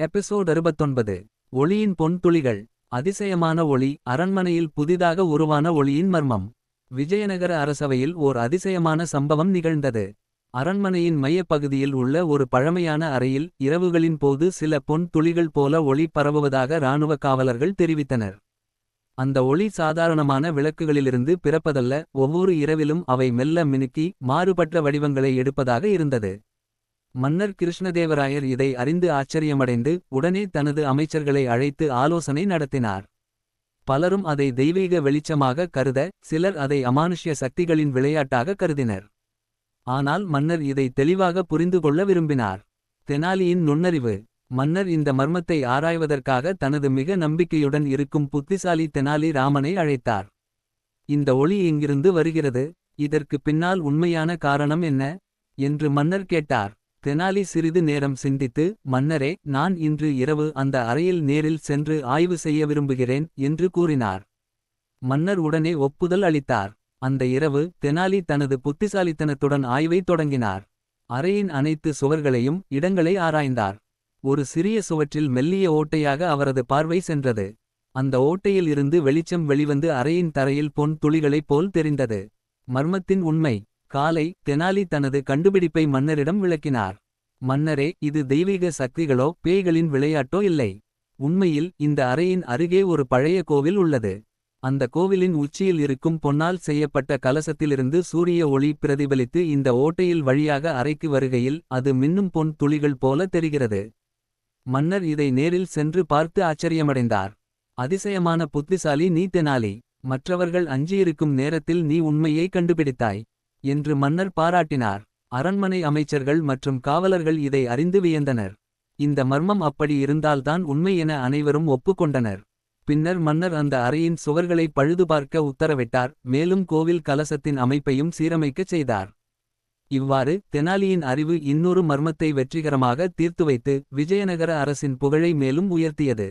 Episode 69. ஒளியின் பொன் துளிகள். அதிசயமான ஒளி. அரண்மனையில் புதிதாக உருவான ஒளியின் மர்மம். விஜயநகர அரசவையில் ஓர் அதிசயமான சம்பவம் நிகழ்ந்தது. அரண்மனையின் மையப்பகுதியில் உள்ள ஒரு பழமையான அறையில் இரவுகளின் போது சில பொன் துளிகள் போல ஒளி பரவுவதாக இராணுவ காவலர்கள் தெரிவித்தனர். அந்த ஒளி சாதாரணமான விளக்குகளிலிருந்து பிறப்பதல்ல, ஒவ்வொரு இரவிலும் அவை மெல்ல மினுக்கி மாறுபட்ட வடிவங்களை எடுப்பதாக இருந்தது. மன்னர் கிருஷ்ணதேவராயர் இதை அறிந்து ஆச்சரியமடைந்து உடனே தனது அமைச்சர்களை அழைத்து ஆலோசனை நடத்தினார். பலரும் அதை தெய்வீக வெளிச்சமாக கருத, சிலர் அதை அமானுஷ்ய சக்திகளின் விளையாட்டாக கருதினர். ஆனால் மன்னர் இதை தெளிவாக புரிந்து கொள்ள விரும்பினார். தெனாலியின் நுண்ணறிவு. மன்னர் இந்த மர்மத்தை ஆராய்வதற்காக தனது மிக நம்பிக்கையுடன் இருக்கும் புத்திசாலி தெனாலி ராமனை அழைத்தார். இந்த ஒளி எங்கிருந்து வருகிறது? இதற்கு பின்னால் உண்மையான காரணம் என்ன என்று மன்னர் கேட்டார். தெனாலி சிறிது நேரம் சிந்தித்து, மன்னரே, நான் இன்று இரவு அந்த அறையில் நேரில் சென்று ஆய்வு செய்ய விரும்புகிறேன் என்று கூறினார். மன்னர் உடனே ஒப்புதல் அளித்தார். அந்த இரவு தெனாலி தனது புத்திசாலித்தனத்துடன் ஆய்வை தொடங்கினார். அறையின் அனைத்து சுவர்களையும் இடங்களை ஆராய்ந்தார். ஒரு சிறிய சுவற்றில் மெல்லிய ஓட்டையாக அவரது பார்வை சென்றது. அந்த ஓட்டையில் இருந்து வெளிச்சம் வெளிவந்து அறையின் தரையில் பொன் துளிகளைப் போல் தெரிந்தது. மர்மத்தின் உண்மை. காலை தெனாலி தனது கண்டுபிடிப்பை மன்னரிடம் விளக்கினார். மன்னரே, இது தெய்வீக சக்திகளோ பேய்களின் விளையாட்டோ இல்லை. உண்மையில் இந்த அறையின் அருகே ஒரு பழைய கோவில் உள்ளது. அந்த கோவிலின் உச்சியில் இருக்கும் பொன்னால் செய்யப்பட்ட கலசத்திலிருந்து சூரிய ஒளி பிரதிபலித்து இந்த ஓட்டையில் வழியாக அறைக்கு வருகையில் அது மின்னும் பொன் துளிகள் போல தெரிகிறது. மன்னர் இதை நேரில் சென்று பார்த்து ஆச்சரியமடைந்தார். அதிசயமான புத்திசாலி நீ தெனாலி. மற்றவர்கள் அஞ்சியிருக்கும் நேரத்தில் நீ உண்மையை கண்டுபிடித்தாய் என்று மன்னர் பாராட்டினார். அரண்மனை அமைச்சர்கள் மற்றும் காவலர்கள் இதை அறிந்து வியந்தனர். இந்த மர்மம் அப்படி இருந்தால்தான் உண்மை என அனைவரும் ஒப்புக்கொண்டனர். பின்னர் மன்னர் அந்த அறையின் சுவர்களை பழுதுபார்க்க உத்தரவிட்டார், மேலும் கோவில் கலசத்தின் அமைப்பையும் சீரமைக்கச் செய்தார். இவ்வாறு தெனாலியின் அறிவு இன்னொரு மர்மத்தை வெற்றிகரமாக தீர்த்துவைத்து விஜயநகர அரசின் புகழை மேலும் உயர்த்தியது.